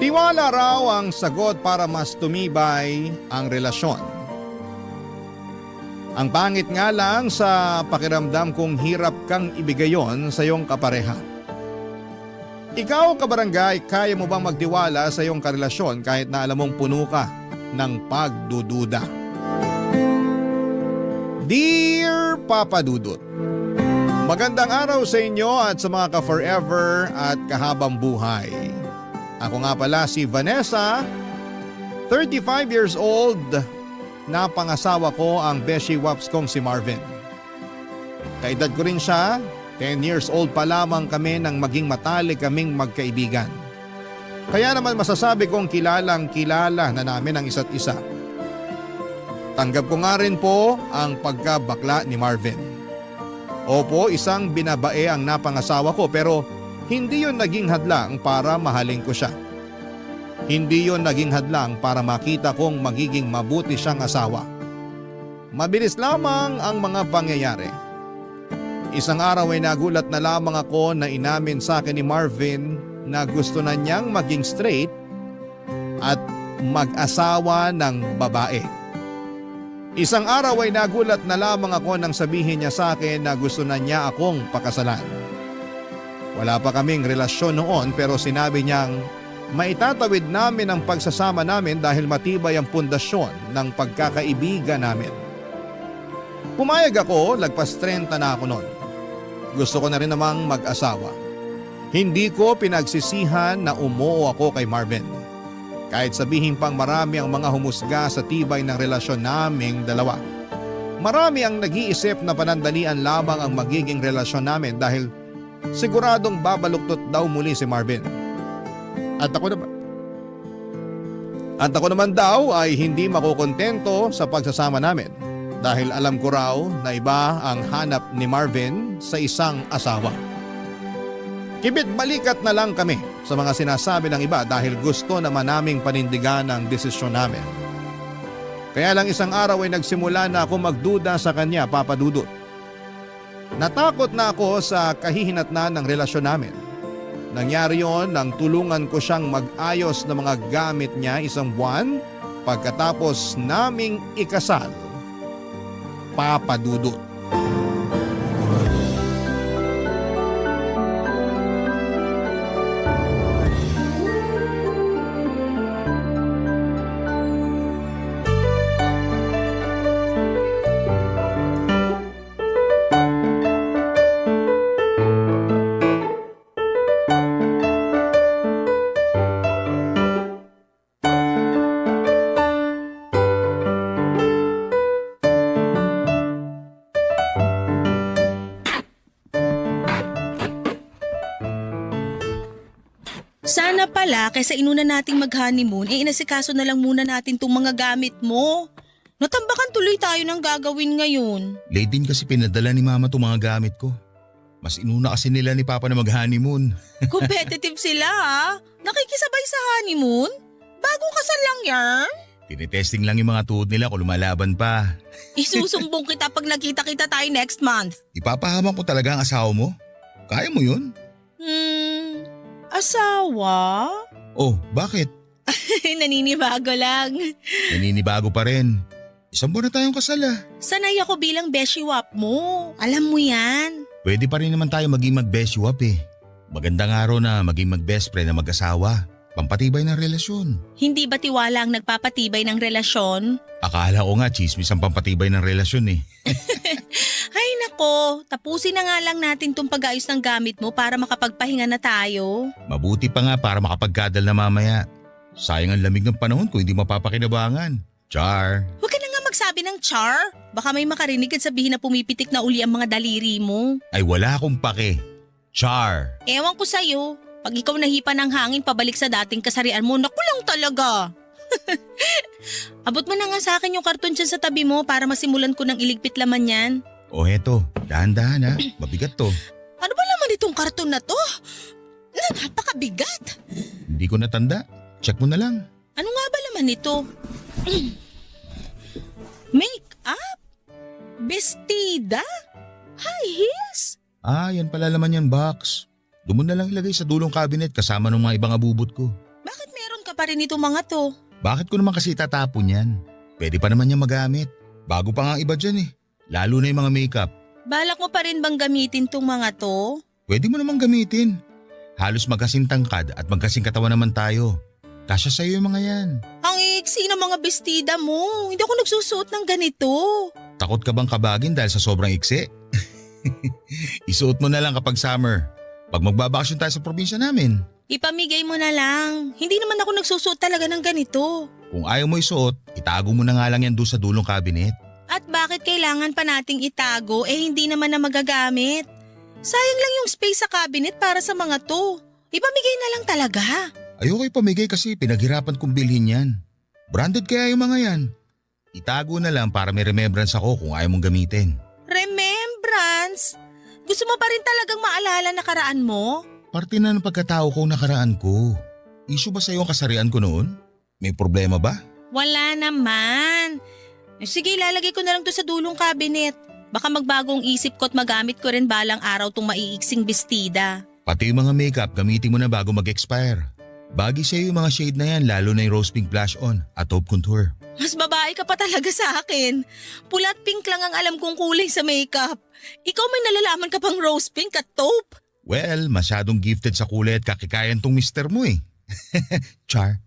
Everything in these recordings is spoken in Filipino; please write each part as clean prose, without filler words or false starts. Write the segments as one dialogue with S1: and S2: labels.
S1: Tiwala raw ang sagot para mas tumibay ang relasyon. Ang pangit nga lang sa pakiramdam kung hirap kang ibigay yon sa iyong kapareha. Ikaw, kabarangay, kaya mo bang magtiwala sa iyong karelasyon kahit na alam mong puno ka ng pagdududa? Dear Papa Dudut, magandang araw sa inyo at sa mga ka-forever at kahabang buhay. Ako nga pala si Vanessa, 35 years old, napangasawa ko ang beshi waps kong si Marvin. Kaedad ko rin siya, 10 years old pa lamang kami nang maging matalik kaming magkaibigan. Kaya naman masasabi kong kilalang kilala na namin ang isa't isa. Tanggap ko nga rin po ang pagkabakla ni Marvin. Opo, isang binabae ang napangasawa ko pero hindi yon naging hadlang para mahalin ko siya. Hindi yon naging hadlang para makita kong magiging mabuti siyang asawa. Mabilis lamang ang mga pangyayari. Isang araw ay nagulat na lamang ako na inamin sa akin ni Marvin na gusto na niyang maging straight at mag-asawa ng babae. Isang araw ay nagulat na lamang ako nang sabihin niya sa akin na gusto na niya akong pakasalan. Wala pa kaming relasyon noon pero sinabi niyang maitatawid namin ang pagsasama namin dahil matibay ang pundasyon ng pagkakaibigan namin. Pumayag ako, lagpas 30 na ako noon. Gusto ko na rin namang mag-asawa. Hindi ko pinagsisihan na umuo ako kay Marvin. Kahit sabihin pang marami ang mga humusga sa tibay ng relasyon naming dalawa. Marami ang nag-iisip na panandalian lamang ang magiging relasyon namin dahil siguradong babaluktot daw muli si Marvin. At ako naman daw ay hindi makukontento sa pagsasama namin dahil alam ko raw na iba ang hanap ni Marvin sa isang asawa. Kibit balikat na lang kami sa mga sinasabi ng iba dahil gusto naman naming panindigan ang desisyon namin. Kaya lang isang araw ay nagsimula na ako magduda sa kanya, Papa Dudut. Natakot na ako sa kahihinatnan ng relasyon namin. Nangyari yon nang tulungan ko siyang mag-ayos ng mga gamit niya isang buwan pagkatapos naming ikasal, Papa Dudut.
S2: Sana pala, kaysa inuna nating mag-honeymoon, inasikaso na lang muna natin tong mga gamit mo. Natambakan tuloy tayo ng gagawin ngayon.
S3: Late din kasi pinadala ni Mama itong mga gamit ko. Mas inuna kasi nila ni Papa na mag-honeymoon.
S2: Competitive sila ha? Nakikisabay sa honeymoon? Bagong kasal lang yan?
S3: Tinitesting lang yung mga tuhod nila kung lumalaban pa.
S2: Isusumbong kita pag nakita-kita tayo next month.
S3: Ipapahamak ko talaga ang asawa mo? Kaya mo yun?
S2: Asawa?
S3: Oh, bakit?
S2: Naninibago lang.
S3: Naninibago pa rin. Isang buwan na tayong kasal ah.
S2: Sanay ako bilang beshiwap mo. Alam mo yan.
S3: Pwede pa rin naman tayo maging mag-beshiwap eh. Magandang araw na maging mag-best friend na mag-asawa. Pampatibay ng relasyon.
S2: Hindi ba tiwala ang nagpapatibay ng relasyon?
S3: Akala ko nga chismis ang pampatibay ng relasyon eh.
S2: Ay nako, tapusin na nga lang natin tong pag-ayos ng gamit mo para makapagpahinga na tayo.
S3: Mabuti pa nga para makapagkadal na mamaya. Sayang ang lamig ng panahon kung hindi mapapakinabangan. Char!
S2: Huwag ka na nga magsabi ng char. Baka may makarinig at sabihin na pumipitik na uli ang mga daliri mo.
S3: Ay wala akong pake. Char!
S2: Ewan ko sa'yo. Pag ikaw nahipa ng hangin pabalik sa dating kasarian mo, naku lang talaga. Abot mo na nga sa akin yung karton dyan sa tabi mo para masimulan ko ng iligpit laman yan.
S3: O heto, dahan-dahan ha. Mabigat to.
S2: Ano ba laman itong karton na to? Napakabigat.
S3: Hindi ko natanda. Check mo na lang.
S2: Ano nga ba laman ito? Make-up? Bestida? High heels?
S3: Ah, yan pala laman yan box. Doon mo na lang ilagay sa dulong cabinet kasama ng mga ibang abubot ko.
S2: Bakit meron ka pa rin itong mga to.
S3: Bakit ko naman kasi itatapon yan? Pwede pa naman niya magamit. Bago pa nga ang iba dyan eh. Lalo na yung mga makeup.
S2: Balak mo pa rin bang gamitin tong mga to?
S3: Pwede mo namang gamitin. Halos magkasing tangkad at magkasing katawan naman tayo. Kasya sa'yo yung mga yan.
S2: Ang iksi ng mga bestida mo. Hindi ako nagsusuot ng ganito.
S3: Takot ka bang kabagin dahil sa sobrang iksi? Isuot mo na lang kapag summer. Pag magbabakasyon tayo sa probinsya namin.
S2: Ipamigay mo na lang. Hindi naman ako nagsusuot talaga ng ganito.
S3: Kung ayaw mo isuot, itago mo na nga lang yan doon sa dulong cabinet.
S2: At bakit kailangan pa nating itago hindi naman na magagamit? Sayang lang yung space sa cabinet para sa mga to. Ipamigay na lang talaga.
S3: Ayoko ipamigay kasi pinaghirapan kong bilhin yan. Branded kaya yung mga yan. Itago na lang para may remembrance ako kung ayaw mong gamitin.
S2: Remembrance? Gusto mo pa rin talagang maalala nakaraan mo?
S3: Parte na ng pagkatao ko nakaraan ko. Issue ba sa'yo ang kasarian ko noon? May problema ba?
S2: Wala naman. Sige, lalagay ko na lang to sa dulong cabinet. Baka magbagong isip ko at magamit ko rin balang araw tong maiiksing bestida.
S3: Pati yung mga makeup gamitin mo na bago mag-expire. Bagay sa'yo yung mga shade na yan lalo na yung rose pink blush on at taupe contour.
S2: Mas babae ka pa talaga sa akin. Pula at pink lang ang alam kong kulay sa makeup. Ikaw may nalalaman ka pang rose pink at taupe.
S3: Well, masyadong gifted sa kulay at kakikayan tong mister mo eh. Char.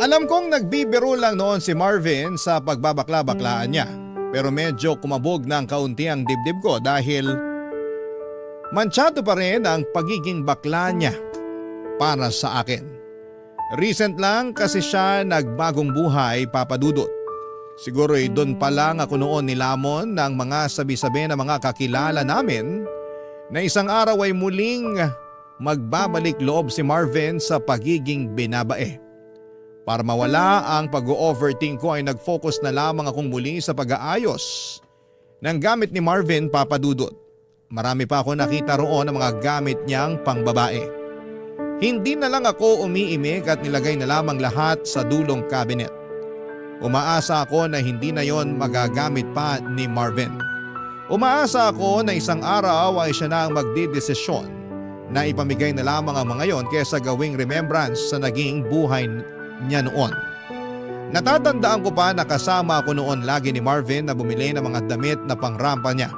S1: Alam kong nagbibiro lang noon si Marvin sa pagbabakla-baklaan niya. Pero medyo kumabog ng kaunti ang dibdib ko dahil mansyado pa rin ang pagiging bakla niya para sa akin. Recent lang kasi siya nagbagong buhay, Papa Dudut. Siguro doon pa lang ako noon nilamon ng mga sabi-sabi na mga kakilala namin na isang araw ay muling magbabalik loob si Marvin sa pagiging binabae. Para mawala ang pag-overthink ko ay nag-focus na lamang akong muli sa pag-aayos ng gamit ni Marvin, Papa Dudut. Marami pa ako nakita roon ng mga gamit niyang pangbabae. Hindi na lang ako umiimik at nilagay na lamang lahat sa dulong cabinet. Umaasa ako na hindi na yon magagamit pa ni Marvin. Umaasa ako na isang araw ay siya na ang magdidesisyon na ipamigay na lamang ang mga yon kesa gawing remembrance sa naging buhay niya noon. Natatandaan ko pa na kasama ako noon lagi ni Marvin na bumili ng mga damit na pangrampa niya.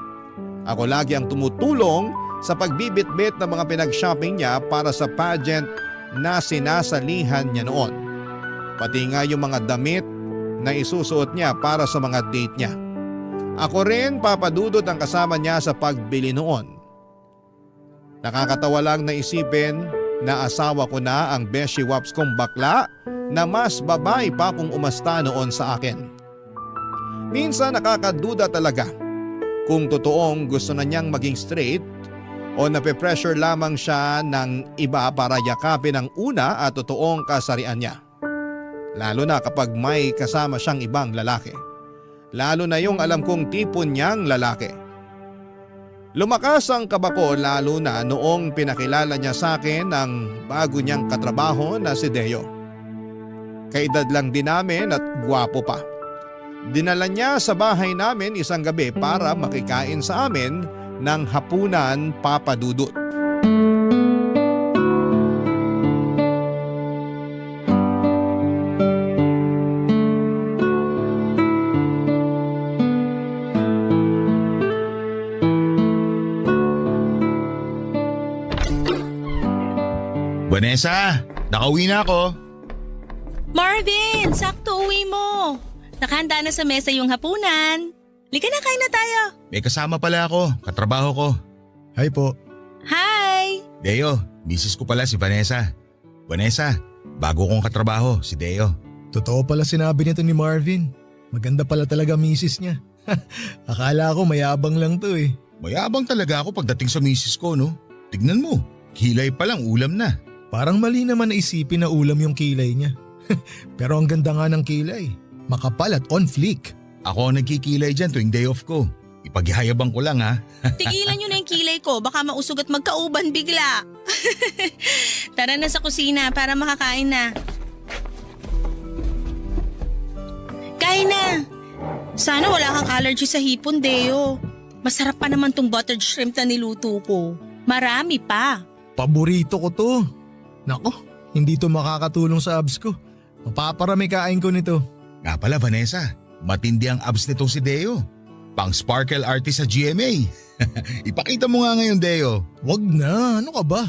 S1: Ako lagi ang tumutulong sa pagbibitbit ng mga pinag-shopping niya para sa pageant na sinasalihan niya noon. Pati nga yung mga damit na isusuot niya para sa mga date niya. Ako rin, Papa Dudut, ang kasama niya sa pagbili noon. Nakakatawa lang na isipin na asawa ko na ang beshi waps kong bakla na mas babae pa kung umasta noon sa akin. Minsan nakakaduda talaga kung totoong gusto na niyang maging straight o nape-pressure lamang siya ng iba para yakapin ang una at totoong kasarian niya. Lalo na kapag may kasama siyang ibang lalaki. Lalo na yung alam kong tipo niyang lalaki. Lumakas ang kaba ko lalo na noong pinakilala niya sa akin ang bago niyang katrabaho na si Deo. Kaedad lang din namin at gwapo pa. Dinala niya sa bahay namin isang gabi para makikain sa amin ng hapunan, Papa Dudut.
S3: Vanessa, nakauwi na ako.
S2: Marvin, sakto uwi mo. Nakahanda na sa mesa yung hapunan. Lika na, kain na tayo.
S3: May kasama pala ako, katrabaho ko.
S4: Hi po.
S2: Hi!
S3: Deo, misis ko pala si Vanessa. Vanessa, bago kong katrabaho, si Deo.
S4: Totoo pala sinabi nito ni Marvin. Maganda pala talaga misis niya. Akala ko mayabang lang to eh.
S3: Mayabang talaga ako pagdating sa misis ko, no? Tignan mo, kilay pa lang ulam na.
S4: Parang mali naman na isipin na ulam yung kilay niya. Pero ang ganda nga ng kilay. Makapal at on fleek.
S3: Ako ang nagkikilay dyan tuwing day off ko. Ipaghihayabang ko lang ha.
S2: Tigilan nyo na yung kilay ko, baka mausog at magkauban bigla. Tara na sa kusina para makakain na. Kain na. Sana wala kang allergy sa hipon, Deo. Masarap pa naman tong buttered shrimp na niluto ko. Marami pa.
S4: Paborito ko to. Nako, hindi to makakatulong sa abs ko. Mapaparami kain ko nito.
S3: Nga pala Vanessa, matindi ang abs nitong si Deo. Pang sparkle artist sa GMA. Ipakita mo nga ngayon Deo.
S4: Wag na, ano ka ba?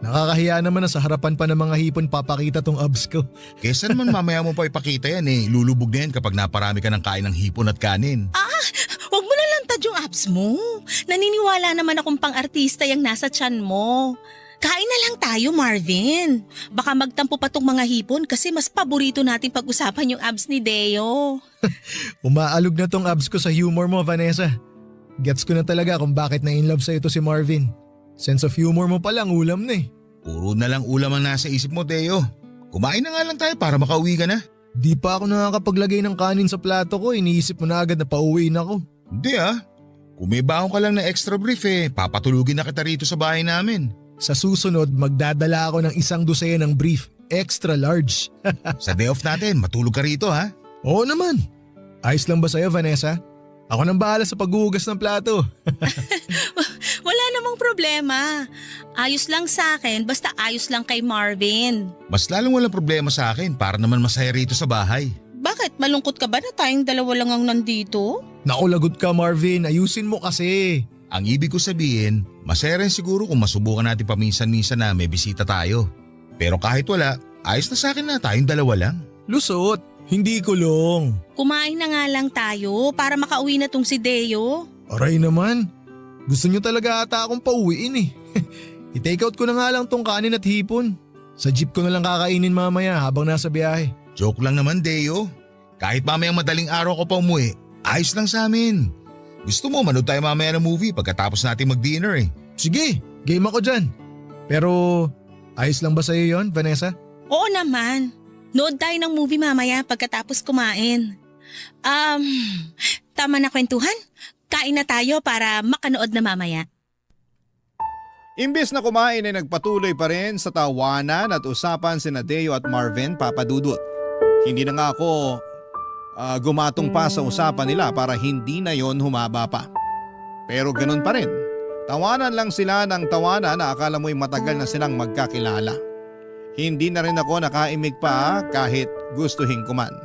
S4: Nakakahiya naman na sa harapan pa ng mga hipon papakita tong abs ko.
S3: Kesa naman mamaya mo pa ipakita yan lulubog na yan kapag naparami ka ng kain ng hipon at kanin.
S2: Huwag mo na lantad yung abs mo. Naniniwala naman akong pang-artista yung nasa tiyan mo. Kain na lang tayo, Marvin. Baka magtampo pa tong mga hipon kasi mas paborito natin pag-usapan yung abs ni Deo.
S4: Umaalog na tong abs ko sa humor mo, Vanessa. Gets ko na talaga kung bakit na-inlove sa ito si Marvin. Sense of humor mo palang ulam na eh.
S3: Puro na lang ulam ang nasa isip mo Deo. Kumain na nga lang tayo para makauwi ka na.
S4: Di pa ako nakakapaglagay ng kanin sa plato ko, iniisip mo na agad na pauwiin ako.
S3: Hindi Kung may baon ka lang na extra brief papatulugin na kita rito sa bahay namin.
S4: Sa susunod, magdadala ako ng 1 dosena ng brief, extra large.
S3: Sa day off natin, matulog ka rito ha.
S4: Oo naman. Ayos lang ba sa'yo, Vanessa? Ako nang bahala sa paghuhugas ng plato.
S2: Wala namang problema. Ayos lang sa akin, basta ayos lang kay Marvin.
S3: Mas lalong walang problema sa akin para naman masaya rito sa bahay.
S2: Bakit? Malungkot ka ba na tayong dalawa lang ang nandito?
S4: Naku, lagot ka Marvin, ayusin mo kasi.
S3: Ang ibig ko sabihin, masaya rin siguro kung masubukan natin paminsan-minsan na may bisita tayo. Pero kahit wala, ayos na sa akin na tayong dalawa lang.
S4: Lusot, hindi kulong.
S2: Kumain na nga lang tayo para makauwi na tong si Deo.
S4: Aray naman, gusto nyo talaga ata akong pauwiin eh. I-take out ko na nga lang tong kanin at hipon. Sa jeep ko na lang kakainin mamaya habang nasa biyahe.
S3: Joke lang naman Deo. Kahit mamayang madaling araw ko pa umuwi, ayos lang sa amin. Gusto mo manood tayo mamaya ng movie pagkatapos natin mag-dinner
S4: Sige, game ako dyan. Pero ayos lang ba sa'yo yon, Vanessa?
S2: Oo naman. Nood tayo ng movie mamaya pagkatapos kumain. Tama na kwentuhan. Kain na tayo para makanood na mamaya.
S1: Imbis na kumain ay nagpatuloy pa rin sa tawanan at usapan sina Deo at Marvin Papadudut. Hindi na nga ako gumatong pa sa usapan nila para hindi na yon humaba pa. Pero ganun pa rin. Tawanan lang sila ng tawanan na akala mo'y matagal na silang magkakilala. Hindi na rin ako nakaimik pa kahit gustuhin ko man.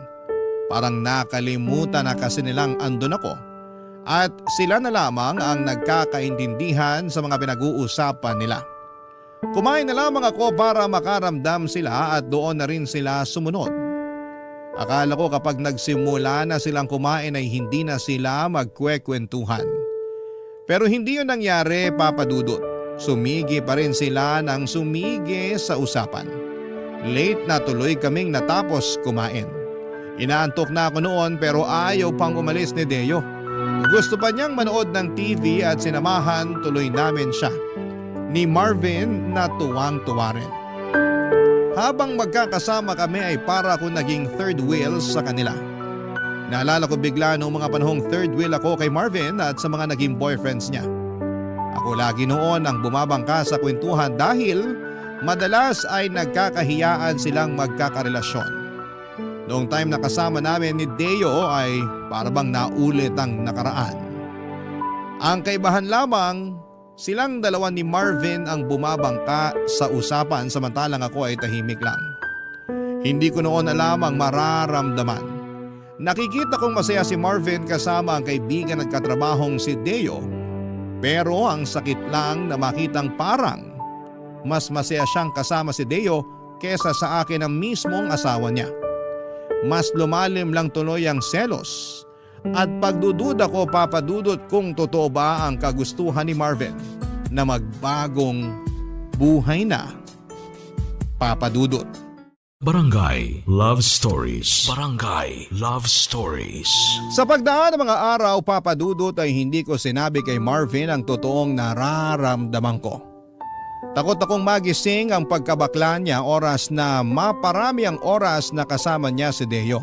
S1: Parang nakalimutan na kasi nilang andun ako. At sila na lamang ang nagkakaintindihan sa mga pinag-uusapan nila. Kumain na lamang ako para makaramdam sila at doon na rin sila sumunod. Akala ko kapag nagsimula na silang kumain ay hindi na sila magkwekwentuhan. Pero hindi yun nangyari, Papadudut. Sumigi pa rin sila ng sumigi sa usapan. Late na tuloy kaming natapos kumain. Inaantok na ako noon pero ayaw pang umalis ni Deo. Gusto pa niyang manood ng TV at sinamahan tuloy namin siya. Ni Marvin na tuwang-tuwa rin. Habang magkakasama kami ay para ako naging third wheel sa kanila. Naalala ko bigla noong mga panahong third wheel ako kay Marvin at sa mga naging boyfriends niya. Ako lagi noon ang bumabangka sa kwentuhan dahil madalas ay nagkakahiyaan silang magkakarelasyon. Noong time na kasama namin ni Deo ay parabang naulit ang nakaraan. Ang kaibahan lamang, silang dalawa ni Marvin ang bumabangka sa usapan samantalang ako ay tahimik lang. Hindi ko noon alam ang mararamdaman. Nakikita kong masaya si Marvin kasama ang kaibigan at katrabahong si Deo. Pero ang sakit lang na makitang parang mas masaya siyang kasama si Deo kesa sa akin ang mismong asawa niya. Mas lumalim lang tuloy ang selos. At pagdududa ko, Papadudut, kung totoo ba ang kagustuhan ni Marvin na magbagong buhay na. Papadudut.
S5: Barangay Love Stories. Barangay Love Stories.
S1: Sa pagdaan ng mga araw, Papadudut, ay hindi ko sinabi kay Marvin ang totoong nararamdaman ko. Takot akong magising ang pagkabakla niya oras na maparami ang oras na kasama niya si Deo.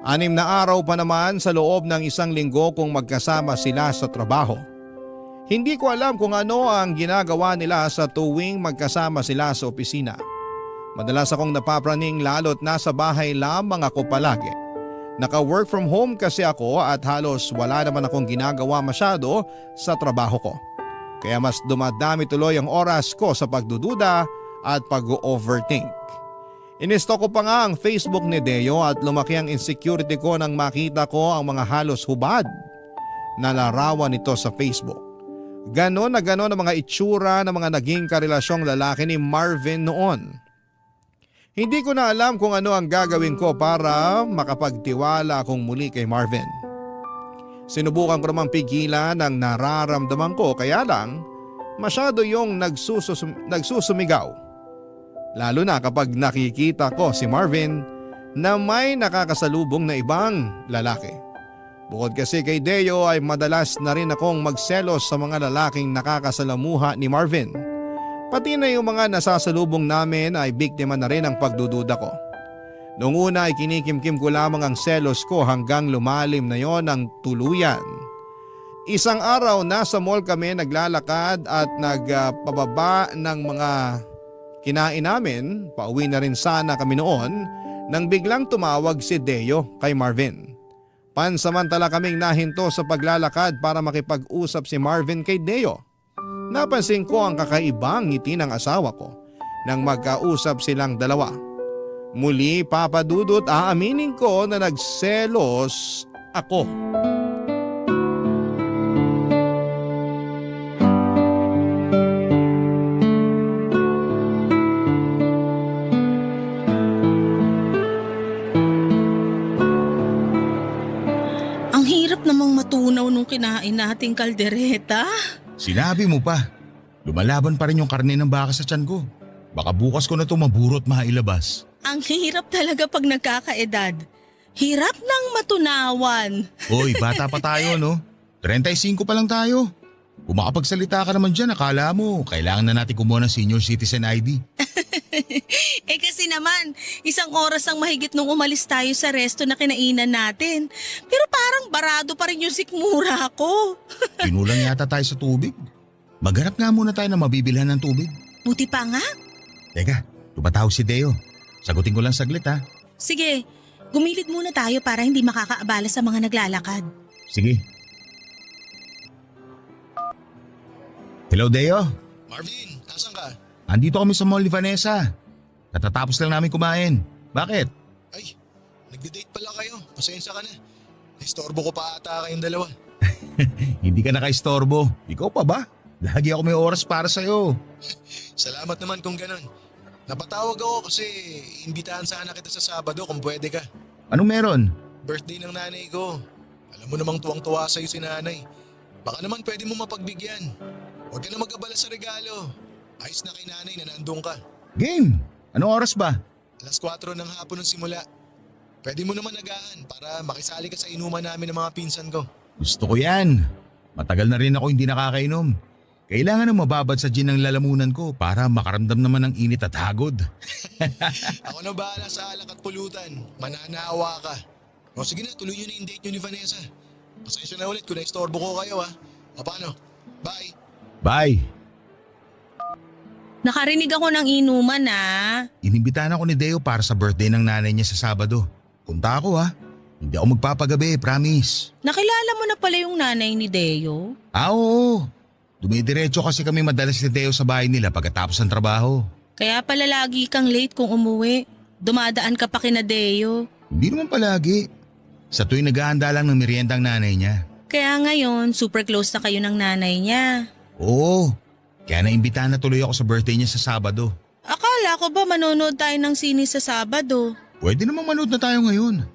S1: 6 na araw pa naman sa loob ng 1 linggo kung magkasama sila sa trabaho. Hindi ko alam kung ano ang ginagawa nila sa tuwing magkasama sila sa opisina. Madalas akong napapraning lalo't nasa bahay lamang ako palagi. Naka-work from home kasi ako at halos wala naman akong ginagawa masyado sa trabaho ko. Kaya mas dumadami tuloy ang oras ko sa pagdududa at pag-overthink. Inisto ko pa nga ang Facebook ni Deo at lumaki ang insecurity ko nang makita ko ang mga halos hubad na larawan nito sa Facebook. Ganon na ganon ang mga itsura ng mga naging karelasyong lalaki ni Marvin noon. Hindi ko na alam kung ano ang gagawin ko para makapagtiwala akong muli kay Marvin. Sinubukan ko namang pigilan ang nararamdaman ko kaya lang masyado yung nagsusumigaw. Lalo na kapag nakikita ko si Marvin na may nakakasalubong na ibang lalaki. Bukod kasi kay Deo ay madalas na rin akong magselos sa mga lalaking nakakasalamuha ni Marvin. Pati na yung mga nasasalubong namin ay biktima na rin ang pagdududa ko. Noong una ay kinikimkim ko lamang ang selos ko hanggang lumalim na yon ang tuluyan. Isang araw nasa mall kami naglalakad at nagpababa ng mga kinain namin, pauwi na rin sana kami noon nang biglang tumawag si Deo kay Marvin. Pansamantala kaming nahinto sa paglalakad para makipag-usap si Marvin kay Deo. Napansin ko ang kakaibang ngiti ng asawa ko nang magkausap silang dalawa. Muli Papa Dudut, aaminin ko na nagselos ako.
S2: Ang hirap namang matunaw nung kinain nating kaldereta.
S3: Sinabi mo pa. Lumalaban pa rin yung karne ng baka sa tiyan ko. Baka bukas ko na ito maburot mailabas.
S2: Ang hirap talaga pag nagkakaedad. Hirap nang matunawan.
S3: Hoy, bata pa tayo no? 35 pa lang tayo. Kung makapagsalita ka naman dyan, akala mo kailangan na natin kumuha ng senior citizen ID.
S2: Kasi naman, isang oras ang mahigit nung umalis tayo sa resto na kinainan natin. Pero parang barado pa rin yung sikmura ko.
S3: Pinulang yata tayo sa tubig. Maghanap nga muna tayo na mabibilhan ng tubig.
S2: Buti pa nga.
S3: Teka, tumatawag si Deo. Sagutin ko lang saglit ha.
S2: Sige, gumilid muna tayo para hindi makakaabala sa mga naglalakad.
S3: Sige. Hello Deo.
S4: Marvin, nasan ka?
S3: Andito kami sa mall ni Vanessa. Katatapos lang namin kumain. Bakit?
S4: Ay, nagde-date pala kayo. Pasensya ka na. Naistorbo ko pa ata kayong dalawa.
S3: Hindi ka nakaistorbo. Ikaw pa ba? Lagi ako may oras para sa'yo.
S4: Salamat naman kung ganun. Napatawag ako kasi imbitahan sana kita sa Sabado kung pwede ka.
S3: Anong meron?
S4: Birthday ng nanay ko. Alam mo namang tuwang-tuwa sa'yo si nanay. Baka naman pwede mo mapagbigyan. Huwag ka na mag-abala sa regalo. Ayos na kay nanay na nandun ka.
S3: Game! Anong oras ba?
S4: 4:00 ng hapon ng simula. Pwede mo naman agahan para makisali ka sa inuman namin ng mga pinsan ko.
S3: Gusto ko yan. Matagal na rin ako hindi nakakainom. Kailangan na mababad sa gin ng lalamunan ko para makaramdam naman ng init at hagod.
S4: Ako na bahala sa alak at pulutan. Mananawa ka. O sige na, tuloy nyo na yung date nyo ni Vanessa. Pasensya na ulit kung na-istorbo ko kayo ha. O paano? Bye!
S3: Bye!
S2: Nakarinig ako ng inuman
S3: Inimbitahan ako ni Deo para sa birthday ng nanay niya sa Sabado. Punta ako ha. Hindi ako magpapagabi, promise.
S2: Nakilala mo na pala yung nanay ni Deo?
S3: Oo. Dumidiretso kasi kami madalas ni Deo sa bahay nila pagkatapos ng trabaho.
S2: Kaya pala lagi kang late kung umuwi. Dumadaan ka pa kina Deo.
S3: Hindi naman palagi. Sa tuwing naghahanda lang ng merienda ang nanay niya.
S2: Kaya ngayon, super close na kayo ng nanay niya.
S3: Oo. Kaya naimbitahan na tuloy ako sa birthday niya sa Sabado.
S2: Akala ko ba manonood tayo ng sine sa Sabado?
S3: Pwede namang manood na tayo ngayon.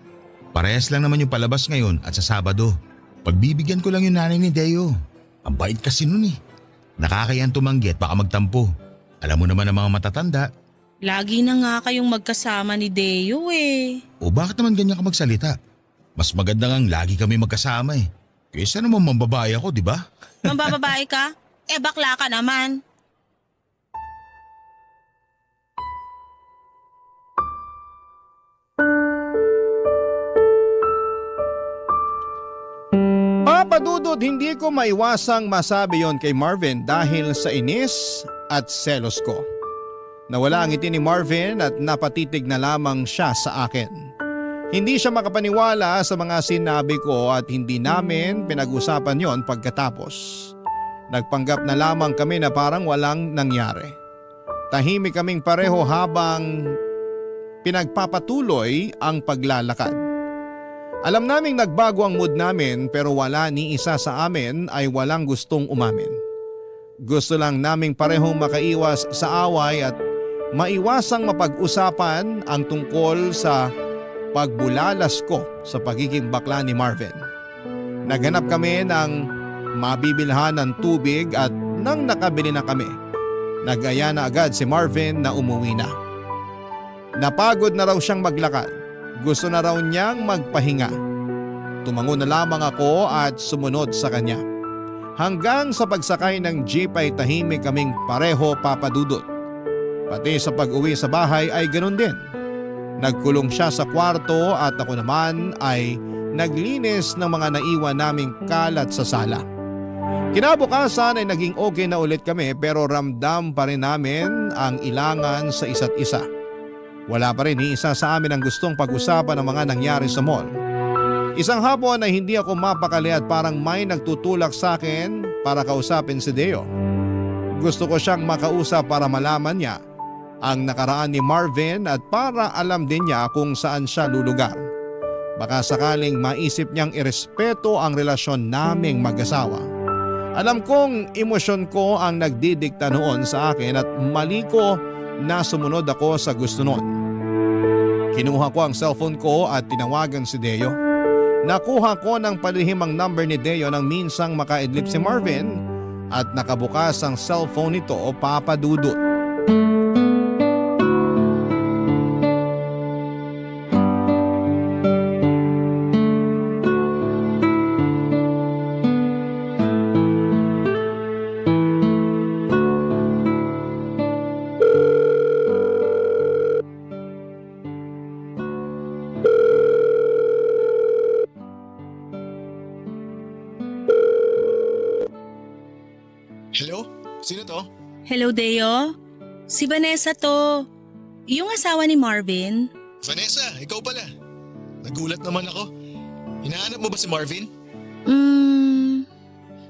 S3: Parehas lang naman yung palabas ngayon at sa Sabado. Pagbibigyan ko lang yung nanay ni Deo. Ang bait kasi nun eh. Nakakayang tumanggi at baka magtampo. Alam mo naman ang mga matatanda.
S2: Lagi na nga kayong magkasama ni Deo eh.
S3: O bakit naman ganyan ka magsalita? Mas maganda ngang lagi kami magkasama eh. Kaysa naman mambabae ako, di ba?
S2: Mambababae ka? Bakla ka naman.
S1: Papa Dudut, hindi ko maiwasang masabi yon kay Marvin dahil sa inis at selos ko. Nawala ang ngiti ni Marvin at napatitig na lamang siya sa akin. Hindi siya makapaniwala sa mga sinabi ko at hindi namin pinag-usapan yon pagkatapos. Nagpanggap na lamang kami na parang walang nangyari. Tahimik kaming pareho habang pinagpapatuloy ang paglalakad. Alam naming nagbago ang mood namin pero wala ni isa sa amin ay walang gustong umamin. Gusto lang naming parehong makaiwas sa away at maiwasang mapag-usapan ang tungkol sa pagbulalas ko sa pagiging bakla ni Marvin. Naghanap kami ng mabibilhan ng tubig at nang nakabili na kami, nag-aya na agad si Marvin na umuwi na. Napagod na raw siyang maglakad. Gusto na raw niyang magpahinga. Tumango na lamang ako at sumunod sa kanya. Hanggang sa pagsakay ng jeep ay tahimik kaming pareho, Papa Dudut. Pati sa pag-uwi sa bahay ay ganun din. Nagkulong siya sa kwarto at ako naman ay naglinis ng mga naiwan naming kalat sa sala. Kinabukasan ay naging okay na ulit kami pero ramdam pa rin namin ang ilangan sa isa't isa. Wala pa rin ni isa sa amin ang gustong pag-usapan ng mga nangyari sa mall. Isang hapon ay hindi ako mapakali at parang may nagtutulak sa akin para kausapin si Deo. Gusto ko siyang makausap para malaman niya ang nakaraan ni Marvin at para alam din niya kung saan siya lulugar. Baka sakaling maisip niyang irespeto ang relasyon naming mag-asawa. Alam kong emosyon ko ang nagdidikta noon sa akin at mali ko na sumunod ako sa gusto noon. Kinuha ko ang cellphone ko at tinawagan si Deo. Nakuha ko ng palihim ang number ni Deo nang minsang makaidlip si Marvin at nakabukas ang cellphone nito, Papa Dudut.
S4: Hello? Sino to?
S2: Hello, Deo. Si Vanessa to. Yung asawa ni Marvin.
S4: Vanessa, ikaw pala. Nagulat naman ako. Hinahanap mo ba si Marvin?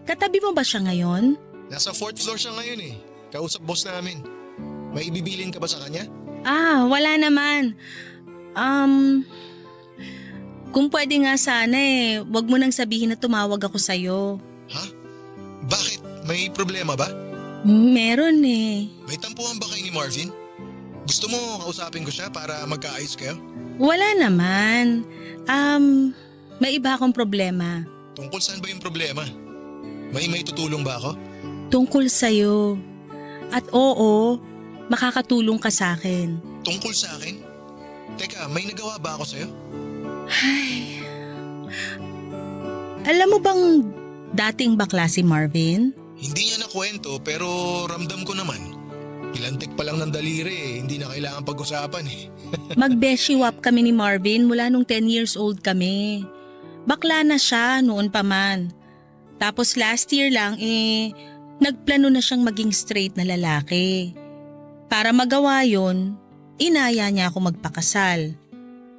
S2: Katabi mo ba siya ngayon?
S4: Nasa 4th floor siya ngayon eh. Kausap boss namin. May ibibilin ka ba sa kanya?
S2: Wala naman. Kung pwede nga sana wag mo nang sabihin na tumawag ako sa'yo.
S4: Ha? Bakit? May problema ba?
S2: Meron
S4: May tampuhan ba kayo ni Marvin? Gusto mo kausapin ko siya para magkaayos kayo?
S2: Wala naman. May iba akong problema.
S4: Tungkol saan ba yung problema? May tutulong ba ako?
S2: Tungkol sa'yo. At oo, makakatulong ka sa akin.
S4: Tungkol sa akin? Teka, may nagawa ba ako sa'yo?
S2: Alam mo bang dating bakla si Marvin?
S4: Hindi niya nakwento pero ramdam ko naman. Ilantik pa lang ng daliri hindi na kailangan pag-usapan
S2: Mag-beshiwap kami ni Marvin mula nung 10 years old kami. Bakla na siya noon pa man. Tapos last year lang nagplano na siyang maging straight na lalaki. Para magawa yon, inaya niya ako magpakasal.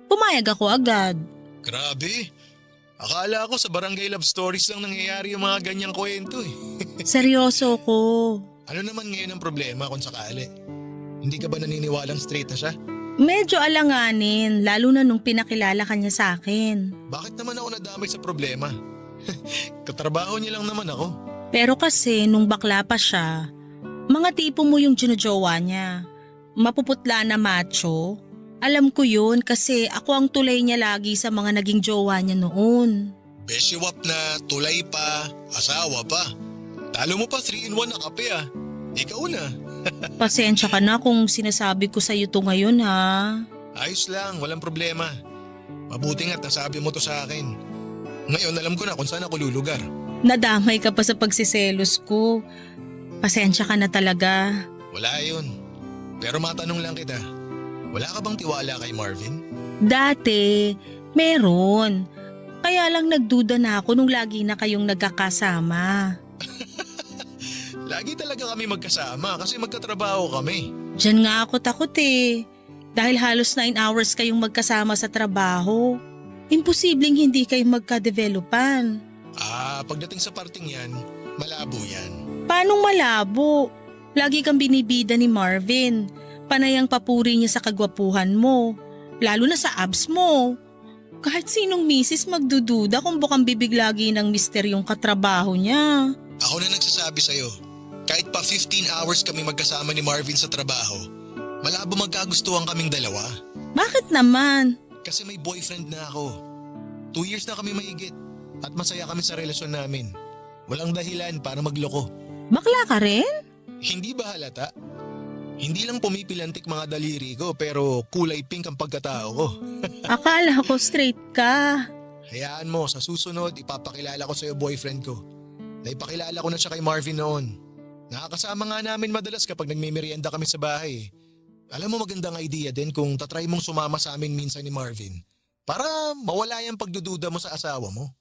S2: Pumayag ako agad.
S4: Grabe. Akala ko sa Barangay Love Stories lang nangyayari yung mga ganyang kwento
S2: Seryoso ko.
S4: Ano naman ngayon ang problema kung sakali? Hindi ka ba naniniwalang straight na siya?
S2: Medyo alanganin, lalo na nung pinakilala ka niya sa akin.
S4: Bakit naman ako nadamay sa problema? Katrabaho niya lang naman ako.
S2: Pero kasi nung bakla pa siya, mga tipo mo yung ginujowa niya. Mapuputla na macho. Alam ko yun kasi ako ang tulay niya lagi sa mga naging jowa niya noon.
S4: Beshiwap na, tulay pa, asawa pa. Talo mo pa 3-in-1 na kape Ikaw na.
S2: Pasensya ka na kung sinasabi ko sa'yo to ngayon ha.
S4: Ayos lang, walang problema. Mabuti nga't nasabi mo to sa akin. Ngayon alam ko na kung saan ako lulugar.
S2: Nadamay ka pa sa pagsiselos ko. Pasensya ka na talaga.
S4: Wala yun. Pero matanong lang kita. Wala ka bang tiwala kay Marvin?
S2: Dati, meron. Kaya lang nagduda na ako nung lagi na kayong nagkakasama.
S4: Lagi talaga kami magkasama kasi magkatrabaho kami.
S2: Diyan nga ako takot Dahil halos 9 hours kayong magkasama sa trabaho. Imposibleng hindi kayo magka-developan.
S4: Pagdating sa parting yan, malabo yan.
S2: Paanong malabo? Lagi kang binibida ni Marvin. Panay ang papuri niya sa kagwapuhan mo. Lalo na sa abs mo. Kahit sinong misis magdududa kung bukang bibig lagi ng mister yung katrabaho niya.
S4: Ako na nagsasabi sa'yo, kahit pa 15 hours kami magkasama ni Marvin sa trabaho, malabo magkagustuhan kaming dalawa.
S2: Bakit naman?
S4: Kasi may boyfriend na ako. 2 years na kami mahigit at masaya kami sa relasyon namin. Walang dahilan para magloko.
S2: Bakla ka rin?
S4: Hindi ba halata? Hindi lang pumipilantik mga daliri ko pero kulay pink ang pagkatao ko.
S2: Akala ko straight ka.
S4: Hayaan mo, sa susunod ipapakilala ko sa'yo boyfriend ko. Naipakilala ko na siya kay Marvin noon. Nakakasama nga namin madalas kapag nagmimerienda kami sa bahay. Alam mo magandang idea din kung tatry mong sumama sa amin minsan ni Marvin para mawala yung pagdududa mo sa asawa mo.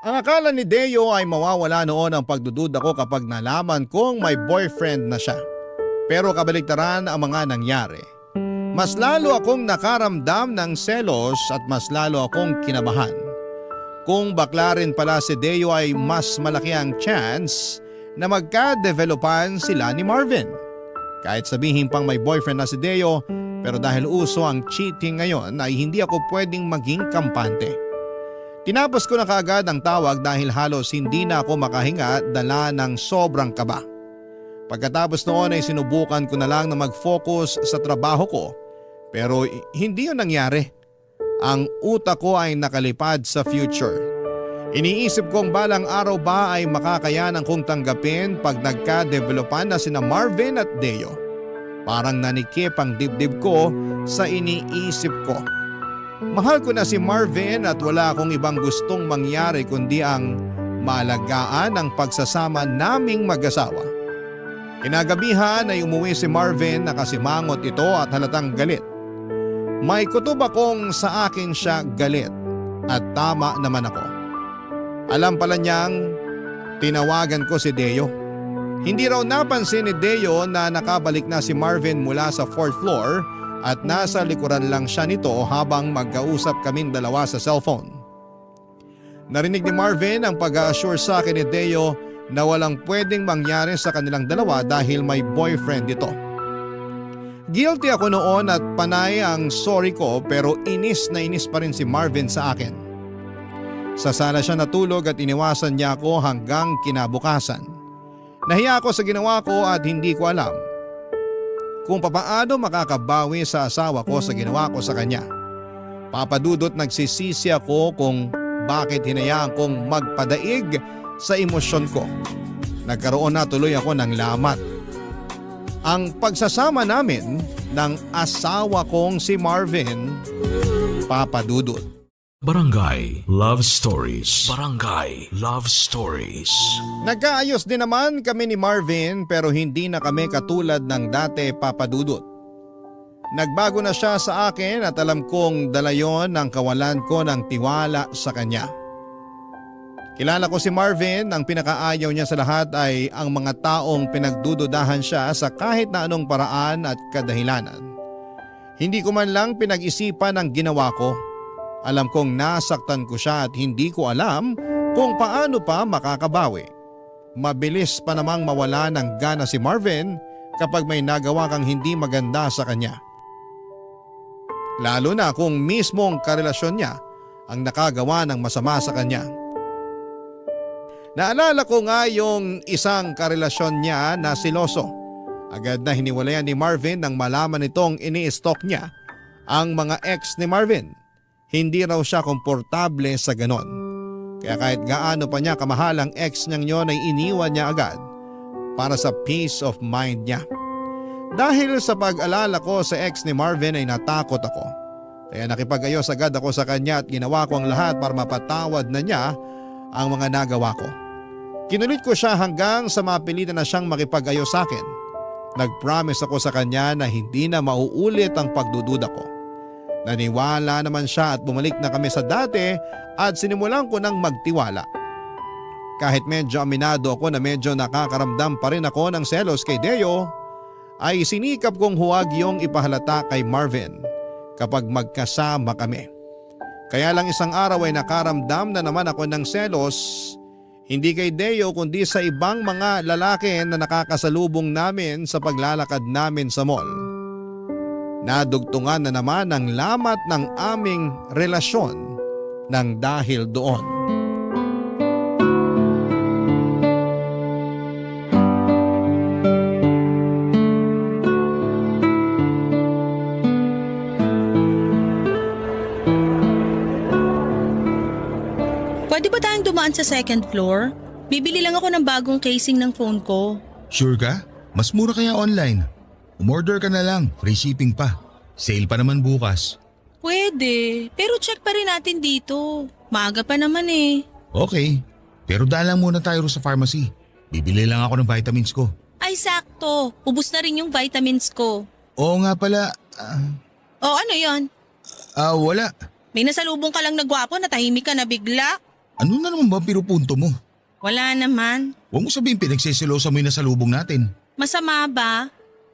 S1: Ang akala ni Deo ay mawawala noon ang pagdududa ko kapag nalaman kong may boyfriend na siya. Pero kabaligtaran ang mga nangyari. Mas lalo akong nakaramdam ng selos at mas lalo akong kinabahan. Kung bakla rin pala si Deo ay mas malaki ang chance na magka-developan sila ni Marvin. Kahit sabihin pang may boyfriend na si Deo, pero dahil uso ang cheating ngayon ay hindi ako pwedeng maging kampante. Tinapos ko na kaagad ang tawag dahil halos hindi na ako makahinga dala ng sobrang kaba. Pagkatapos noon ay sinubukan ko na lang na mag-focus sa trabaho ko pero hindi yun nangyari. Ang utak ko ay nakalipad sa future. Iniisip kong balang araw ba ay makakayanan kong tanggapin pag nagka-developan na sina Marvin at Deo. Parang nanikip ang dibdib ko sa iniisip ko. Mahal ko na si Marvin at wala akong ibang gustong mangyari kundi ang maalagaan ang pagsasama naming mag-asawa. Kinagabihan ay umuwi si Marvin na kasimangot ito at halatang galit. May kutob akong sa akin siya galit at tama naman ako. Alam pala niyang tinawagan ko si Deo. Hindi raw napansin ni Deo na nakabalik na si Marvin mula sa 4th floor at nasa likuran lang siya nito habang magkausap kaming dalawa sa cellphone. Narinig ni Marvin ang pag-a-assure sa akin ni Deo na walang pwedeng mangyari sa kanilang dalawa dahil may boyfriend ito. Guilty ako noon at panay ang sorry ko pero inis na inis pa rin si Marvin sa akin. Sa sala siya natulog at iniwasan niya ako hanggang kinabukasan. Nahiya ako sa ginawa ko at hindi ko alam kung papaano makakabawi sa asawa ko sa ginawa ko sa kanya. Papadudot nagsisisi ako kung bakit hinayaan kong magpadaig sa emosyon ko. Nagkaroon na tuloy ako ng lamat. Ang pagsasama namin ng asawa kong si Marvin, papadudot.
S5: Barangay Love Stories. Barangay Love Stories.
S1: Nagkaayos din naman kami ni Marvin pero hindi na kami katulad ng dati, papadudot. Nagbago na siya sa akin at alam kong dala yon ang kawalan ko ng tiwala sa kanya. Kilala ko si Marvin, ang pinakaayaw niya sa lahat ay ang mga taong pinagdududahan siya sa kahit na anong paraan at kadahilanan. Hindi ko man lang pinag-isipan ang ginawa ko. Alam kong nasaktan ko siya at hindi ko alam kung paano pa makakabawi. Mabilis pa namang mawala ng gana si Marvin kapag may nagawa kang hindi maganda sa kanya. Lalo na kung mismong karelasyon niya ang nakagawa ng masama sa kanya. Naalala ko nga yung isang karelasyon niya na siloso. Agad na hiniwalayan ni Marvin nang malaman nitong ini-stalk niya ang mga ex ni Marvin. Hindi raw siya komportable sa ganon. Kaya kahit gaano pa niya kamahal ang ex niyang yon ay iniwan niya agad para sa peace of mind niya. Dahil sa pag-alala ko sa ex ni Marvin ay natakot ako. Kaya nakipag-ayos agad ako sa kanya at ginawa ko ang lahat para mapatawad na niya ang mga nagawa ko. Kinulit ko siya hanggang sa mapilitan na siyang makipag-ayos sa akin. Nag-promise ako sa kanya na hindi na mauulit ang pagdududa ko. Naniwala naman siya at bumalik na kami sa dati at sinimulan ko nang magtiwala. Kahit medyo aminado ako na medyo nakakaramdam pa rin ako ng selos kay Deo, ay sinikap kong huwag yung ipahalata kay Marvin kapag magkasama kami. Kaya lang isang araw ay nakaramdam na naman ako ng selos, hindi kay Deo kundi sa ibang mga lalaki na nakakasalubong namin sa paglalakad namin sa mall. Nadugtungan na naman ang lamat ng aming relasyon nang dahil doon.
S2: Pwede ba tayong dumaan sa second floor? Bibili lang ako ng bagong casing ng phone ko.
S3: Sure ka? Mas mura kaya online. Umorder ka na lang, free shipping pa. Sale pa naman bukas.
S2: Pwede, pero check pa rin natin dito. Maaga pa naman eh.
S3: Okay, pero daan lang muna tayo sa pharmacy. Bibili lang ako ng vitamins ko.
S2: Ay sakto, ubus na rin yung vitamins ko.
S3: Oo nga pala,
S2: O ano yon?
S3: wala.
S2: May nasalubong ka lang na gwapo na tahimik ka na bigla?
S3: Ano na naman ba ang pinupunto mo?
S2: Wala naman.
S3: Huwag mo sabihin pinagsisilosa mo yung nasalubong natin.
S2: Masama ba?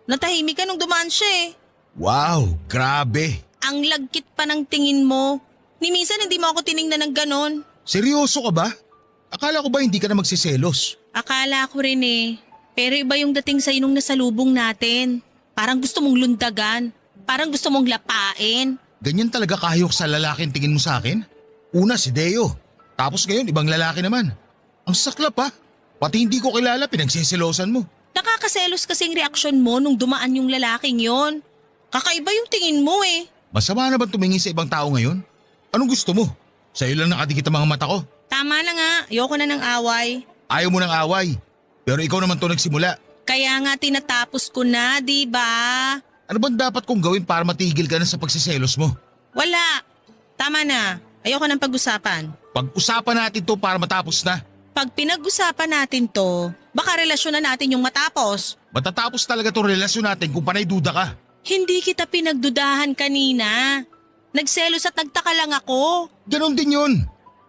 S2: Natahimik ka nung dumaan siya eh.
S3: Wow, grabe.
S2: Ang lagkit pa ng tingin mo. Ni minsan hindi mo ako tiningnan ng ganon.
S3: Seryoso ka ba? Akala ko ba hindi ka na magsiselos?
S2: Akala ko rin eh. Pero iba yung dating sa'yo nung nasalubong natin. Parang gusto mong lundagan. Parang gusto mong lapain.
S3: Ganyan talaga kahayok sa lalaking tingin mo sa akin? Una si Deo, tapos ngayon ibang lalaki naman. Ang saklap ha, pati hindi ko kilala pinagsisilosan mo.
S2: Nakakaselos kasing reaksyon mo nung dumaan yung lalaking yon. Kakaiba yung tingin mo eh.
S3: Masama na ba tumingin sa ibang tao ngayon? Anong gusto mo? Sa'yo lang nakadikit ang mga mata ko.
S2: Tama na nga, ayoko na ng away.
S3: Ayaw mo ng away, pero ikaw naman to nagsimula.
S2: Kaya nga tinatapos ko na, di ba?
S3: Ano bang dapat kong gawin para matigil ka na sa pagsiselos mo?
S2: Wala. Tama na. Ayoko ng pag-usapan.
S3: Pag-usapan natin to para matapos na.
S2: Pag pinag-usapan natin to, baka relasyon na natin yung matapos.
S3: Matatapos talaga tong relasyon natin kung panay duda ka.
S2: Hindi kita pinagdudahan kanina. Nagselos at nagtaka lang ako.
S3: Ganon din yun.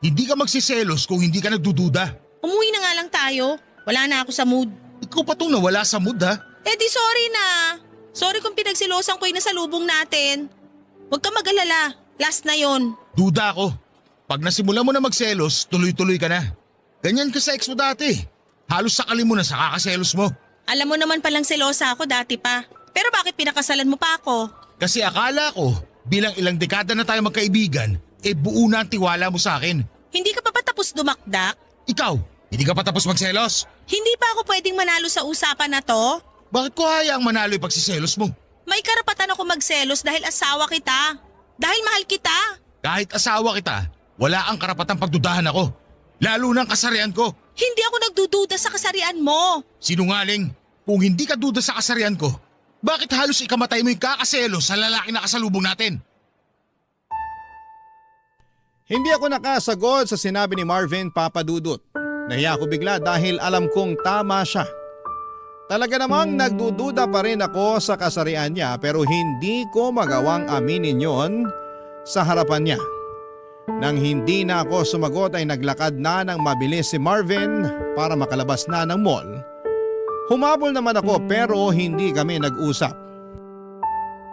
S3: Hindi ka magsiselos kung hindi ka nagdududa.
S2: Umuwi na nga lang tayo. Wala na ako sa mood.
S3: Ikaw pa tong nawala sa mood ha.
S2: Eh di sorry na. Sorry kung pinagsilosan ko yung nasalubong natin. Huwag ka mag-alala. Last na yon.
S3: Duda ako. Pag nasimula mo na magselos, tuloy-tuloy ka na. Ganyan ka sa ex mo dati. Halos sakali mo na sa kakaselos mo.
S2: Alam mo naman palang selosa ako dati pa. Pero bakit pinakasalan mo pa ako?
S3: Kasi akala ko, bilang ilang dekada na tayo magkaibigan, buo na ang tiwala mo sa akin.
S2: Hindi ka pa tapos dumakdak?
S3: Ikaw, hindi ka pa tapos magselos?
S2: Hindi pa ako pwedeng manalo sa usapan na to?
S3: Bakit ko hayaang manalo yung pagsiselos mo?
S2: May karapatan ako magselos dahil asawa kita. Dahil mahal kita.
S3: Kahit asawa kita, wala ang karapatang pagdudahan ako. Lalo ng kasarian ko.
S2: Hindi ako nagdududa sa kasarian mo.
S3: Sinungaling, kung hindi ka duda sa kasarian ko, bakit halos ikamatay mo yung kakaselos sa lalaki na kasalubong natin?
S1: Hindi ako nakasagot sa sinabi ni Marvin, Papa Dudut. Nahiya ako bigla dahil alam kong tama siya. Talaga namang nagdududa pa rin ako sa kasarian niya pero hindi ko magawang aminin yon sa harapan niya. Nang hindi na ako sumagot ay naglakad na ng mabilis si Marvin para makalabas na ng mall. Humabol naman ako pero hindi kami nag-usap.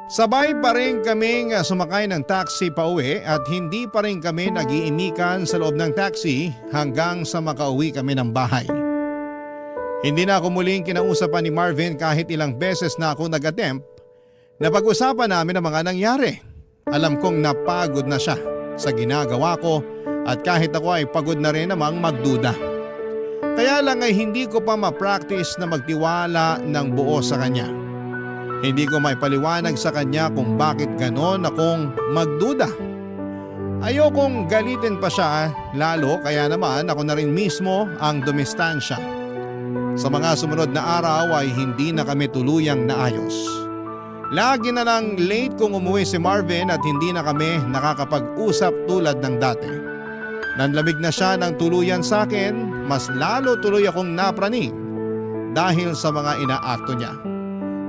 S1: Sabay pa rin kaming sumakay ng taxi pa uwi at hindi pa rin kami nag-iimikan sa loob ng taxi hanggang sa makauwi kami ng bahay. Hindi na ako muling kinausapan ni Marvin kahit ilang beses na ako nag-attempt na pag-usapan namin ang mga nangyari. Alam kong napagod na siya sa ginagawa ko at kahit ako ay pagod na rin namang magduda. Kaya lang ay hindi ko pa ma-practice na magtiwala ng buo sa kanya. Hindi ko may paliwanag sa kanya kung bakit ganon akong magduda. Ayokong galitin pa siya lalo kaya naman ako na rin mismo ang dumistansya. Sa mga sumunod na araw ay hindi na kami tuluyang naayos. Lagi na lang late kung umuwi si Marvin at hindi na kami nakakapag-usap tulad ng dati. Nanlamig na siya ng tuluyan sa akin, mas lalo tuloy akong napraning dahil sa mga inaakto niya.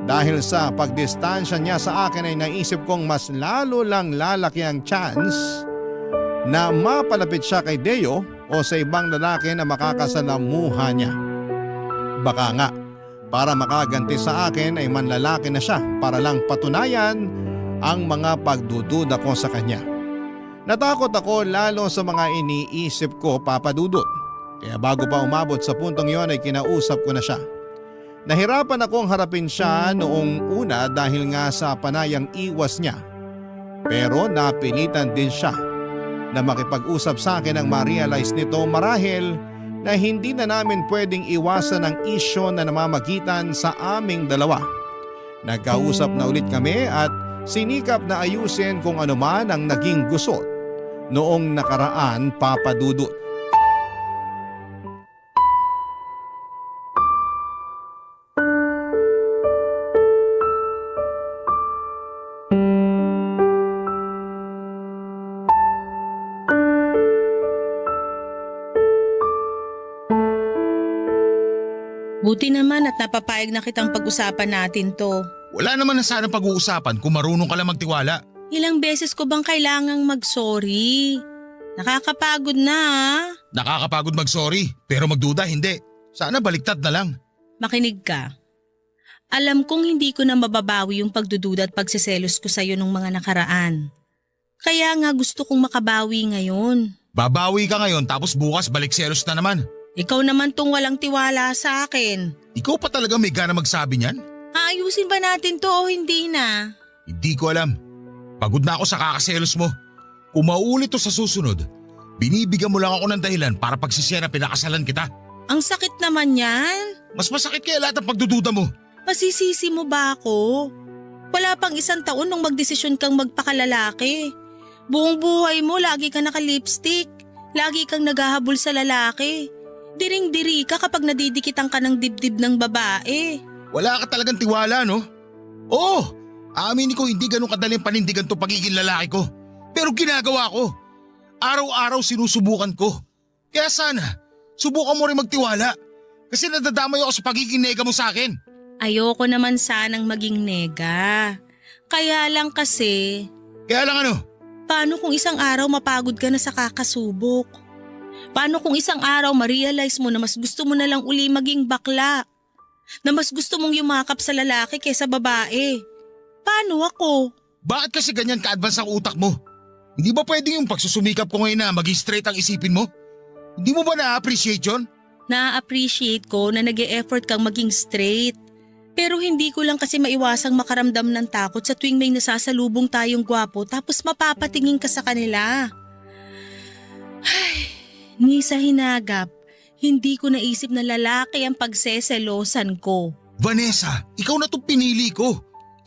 S1: Dahil sa pagdistansya niya sa akin ay naisip kong mas lalo lang lalaki ang chance na mapalapit siya kay Deo o sa ibang lalaki na makakasalamuha niya. Baka nga, para makaganti sa akin ay manlalaki na siya para lang patunayan ang mga pagdududa ko sa kanya. Natakot ako lalo sa mga iniisip ko, Papa Dudut. Kaya bago pa umabot sa puntong yon ay kinausap ko na siya. Nahirapan akong harapin siya noong una dahil nga sa panayang iwas niya. Pero napilitan din siya na makipag-usap sa akin ang ma-realize nito marahil na hindi na namin pwedeng iwasan ang isyo na namamagitan sa aming dalawa. Nagkausap na ulit kami at sinikap na ayusin kung ano man ang naging gusot noong nakaraan, Papa Dudut.
S2: Buti naman at napapayag na kitang pag-usapan natin to.
S3: Wala naman na sana pag-uusapan kung marunong ka lang magtiwala.
S2: Ilang beses ko bang kailangang mag-sorry? Nakakapagod na ah.
S3: Nakakapagod mag-sorry, pero magduda hindi. Sana baliktad na lang.
S2: Makinig ka. Alam kong hindi ko na mababawi yung pagdududa at pagsiselos ko sa'yo nung mga nakaraan. Kaya nga gusto kong makabawi ngayon.
S3: Babawi ka ngayon tapos bukas balik selos na naman.
S2: Ikaw naman tong walang tiwala sa akin.
S3: Ikaw pa talaga may gana magsabi niyan?
S2: Aayusin ba natin to o hindi na?
S3: Hindi ko alam. Pagod na ako sa kakaselos mo. Kung mauulit to sa susunod, binibigyan mo lang ako ng dahilan para pagsisiya na pinakasalan kita.
S2: Ang sakit naman yan.
S3: Mas masakit kaya lahat ng pagdududa mo.
S2: Masisisi mo ba ako? Wala pang 1 taon nung magdesisyon kang magpakalalaki. Buong buhay mo lagi ka naka-lipstick. Lagi kang naghahabol sa lalaki. Diring-diri ka kapag nadidikitan ka ng dibdib ng babae.
S3: Wala ka talagang tiwala, no? Oo, aaminin ko hindi ganun kadaling panindigan to pagiging lalaki ko. Pero ginagawa ko. Araw-araw sinusubukan ko. Kaya sana, subukan mo rin magtiwala. Kasi nadadamay ako sa pagiging nega mo sa akin.
S2: Ayoko naman sanang maging nega. Kaya lang kasi,
S3: Kaya lang ano?
S2: paano kung isang araw mapagod ka na sa kakasubok? Paano kung isang araw ma-realize mo na mas gusto mo na lang uli maging bakla? Na mas gusto mong yumakap sa lalaki kaysa babae? Paano ako?
S3: Bakit kasi ganyan ka-advance ang utak mo? Hindi ba pwedeng yung pagsusumikap ko ngayon na maging straight ang isipin mo? Hindi mo ba na-appreciate yun?
S2: Na-appreciate ko na nag-e-effort kang maging straight. Pero hindi ko lang kasi maiwasang makaramdam ng takot sa tuwing may nasasalubong tayong gwapo tapos mapapatingin ka sa kanila. Ay, ni sa hinagap, hindi ko naisip na lalaki ang pagseselosan ko.
S3: Vanessa, ikaw na itong pinili ko.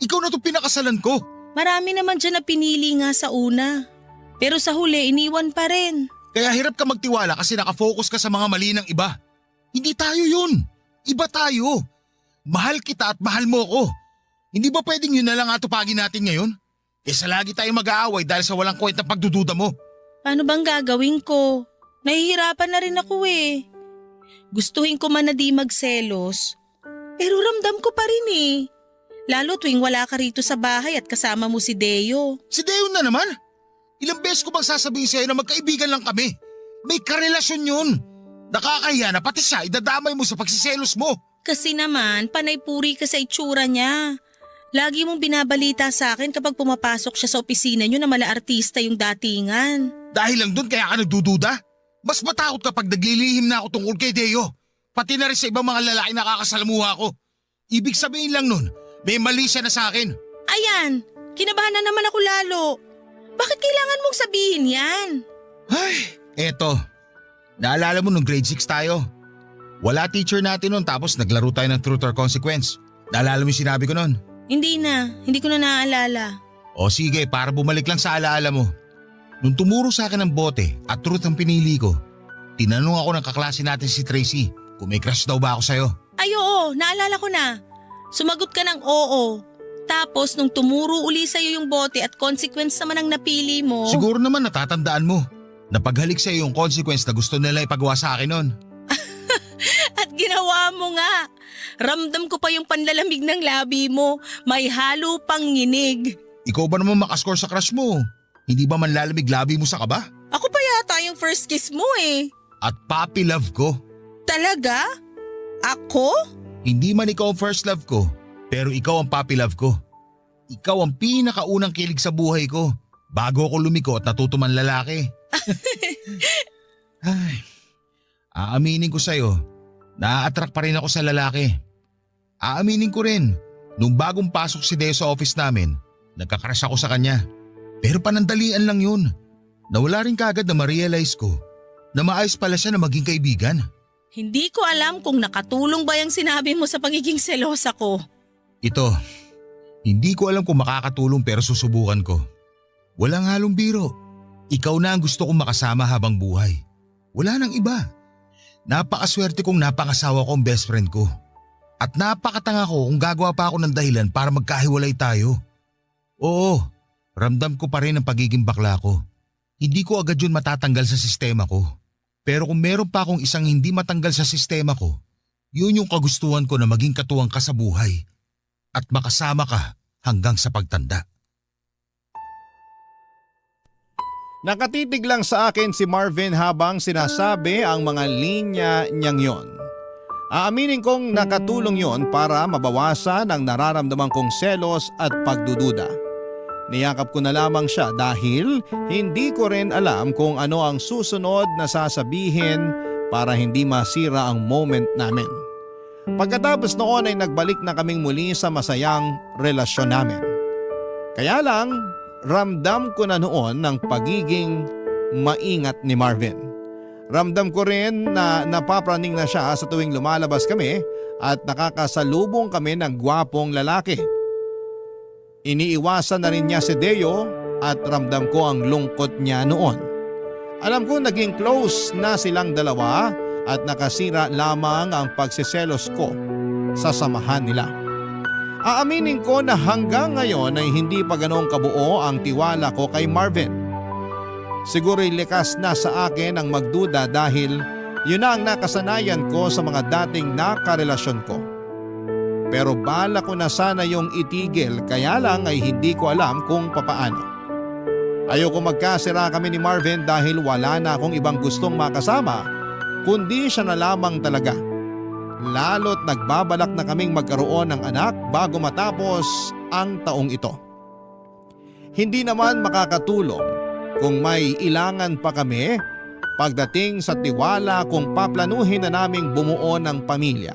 S3: Ikaw na itong pinakasalan ko.
S2: Marami naman dyan na pinili nga sa una. Pero sa huli, iniwan pa rin.
S3: Kaya hirap ka magtiwala kasi nakafocus ka sa mga mali ng iba. Hindi tayo yun. Iba tayo. Mahal kita at mahal mo ko. Hindi ba pwedeng yun na lang atupagin natin ngayon? Kesa lagi tayong mag-aaway dahil sa walang kwentang pagdududa mo.
S2: Paano bang gagawin ko? Nahihirapan na rin ako eh. Gustuhin ko man na di magselos. Pero ramdam ko pa rin eh. Lalo tuwing wala ka rito sa bahay at kasama mo si Deo.
S3: Si Deo na naman? Ilang beses ko bang sasabihin sa'yo na magkaibigan lang kami? May karelasyon yun. Nakakahiya na pati siya idadamay mo sa pagsiselos mo.
S2: Kasi naman, panay-puri ka sa itsura niya. Lagi mong binabalita sa akin kapag pumapasok siya sa opisina niyo na mala artista yung datingan.
S3: Dahil lang doon kaya ka nagdududa? Mas matakot kapag naglilihim na ako tungkol kay Deo. Pati na rin sa ibang mga lalaki nakakasalamuha ko. Ibig sabihin lang nun, may mali siya na sa akin.
S2: Ayan, kinabahan na naman ako lalo. Bakit kailangan mong sabihin yan?
S3: Ay, eto. Naalala mo nung grade 6 tayo? Wala teacher natin nun tapos naglaro tayo ng truth or consequence. Naalala mo yung sinabi ko nun?
S2: Hindi ko na naaalala.
S3: O sige, para bumalik lang sa alaala mo. Nung tumuro sa akin ng bote at truth ang pinili ko, tinanong ako ng kaklase natin si Tracy kung may crush daw ba ako sa'yo.
S2: Ay oo, naalala ko na. Sumagot ka ng oo. Tapos nung tumuro uli sa'yo yung bote at consequence naman ang napili mo.
S3: Siguro naman natatandaan mo. Napaghalik sa'yo yung consequence na gusto nila ipagawa sa akin nun.
S2: At ginawa mo nga. Ramdam ko pa yung panlalamig ng labi mo. May halo pang nginig.
S3: Ikaw ba naman makascore sa crush mo? Hindi ba manlalamig labi mo sa kaba?
S2: Ako pa yata yung first kiss mo eh.
S3: At puppy love ko.
S2: Talaga? Ako?
S3: Hindi man ikaw ang first love ko, pero ikaw ang puppy love ko. Ikaw ang pinakaunang kilig sa buhay ko bago ako lumiko at natuto man lalaki. Ay, aaminin ko sa'yo, na-attract pa rin ako sa lalaki. Aaminin ko rin, nung bagong pasok si Deo sa office namin, nagkakrush ako sa kanya. Pero panandalian lang yun. Nawala rin kagad na ma-realize ko na maayos pala siya na maging kaibigan.
S2: Hindi ko alam kung nakatulong ba yung sinabi mo sa pagiging selosa ko.
S3: Ito, hindi ko alam kung makakatulong pero susubukan ko. Walang halong biro. Ikaw na ang gusto kong makasama habang buhay. Wala nang iba. Napakaswerte kong napangasawa ko ang best friend ko. At napakatanga ko kung gagawa pa ako ng dahilan para magkahiwalay tayo. Oo, ramdam ko pa rin ang pagiging bakla ko. Hindi ko agad yun matatanggal sa sistema ko. Pero kung meron pa akong isang hindi matanggal sa sistema ko, yun yung kagustuhan ko na maging katuwang ka sa buhay at makasama ka hanggang sa pagtanda.
S1: Nakatitig lang sa akin si Marvin habang sinasabi ang mga linya niyang yon. Aaminin kong nakatulong yon para mabawasan ang nararamdaman kong selos at pagdududa. Niyakap ko na lamang siya dahil hindi ko rin alam kung ano ang susunod na sasabihin para hindi masira ang moment namin. Pagkatapos noon ay nagbalik na kaming muli sa masayang relasyon namin. Kaya lang, ramdam ko na noon ng pagiging maingat ni Marvin. Ramdam ko rin na napapraning na siya sa tuwing lumalabas kami at nakakasalubong kami ng gwapong lalaki. Iniiwasan na rin niya si Deo at ramdam ko ang lungkot niya noon. Alam ko naging close na silang dalawa at nakasira lamang ang pagsiselos ko sa samahan nila. Aaminin ko na hanggang ngayon ay hindi pa ganoong kabuo ang tiwala ko kay Marvin. Siguro'y likas na sa akin ang magduda dahil yun na ang nakasanayan ko sa mga dating nakarelasyon ko. Pero bala ko na sana yung itigil kaya lang ay hindi ko alam kung papaano. Ayoko magkasira kami ni Marvin dahil wala na akong ibang gustong makasama kundi siya na lamang talaga. Lalo't nagbabalak na kaming magkaroon ng anak bago matapos ang taong ito. Hindi naman makakatulong kung may ilangan pa kami pagdating sa tiwala kung paplanuhin na naming bumuo ng pamilya.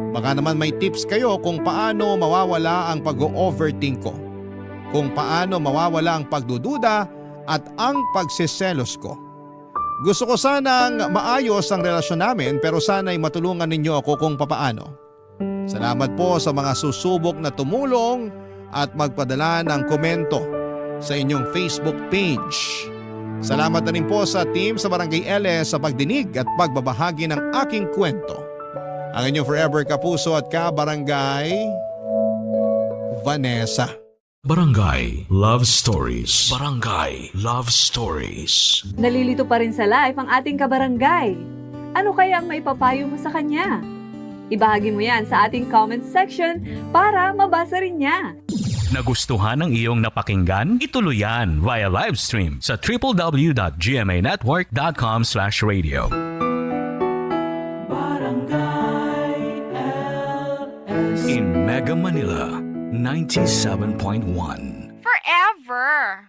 S1: Baka naman may tips kayo kung paano mawawala ang pag-overthink ko. Kung paano mawawala ang pagdududa at ang pagsiselos ko. Gusto ko sanang maayos ang relasyon namin pero sana'y matulungan ninyo ako kung papaano. Salamat po sa mga susubok na tumulong at magpadala ng komento sa inyong Facebook page. Salamat na rin po sa team sa Barangay LS sa pagdinig at pagbabahagi ng aking kwento. Ang inyong forever kapuso at kabarangay, Vanessa.
S5: Barangay Love Stories. Barangay Love Stories.
S6: Nalilito pa rin sa life ang ating kabarangay. Ano kaya ang maipapayo mo sa kanya? Ibahagi mo yan sa ating comment section para mabasa rin niya.
S7: Nagustuhan ng iyong napakinggan? Ituloy yan via live stream sa www.gmanetwork.com/radio. In Mega Manila, 97.1.
S8: Forever.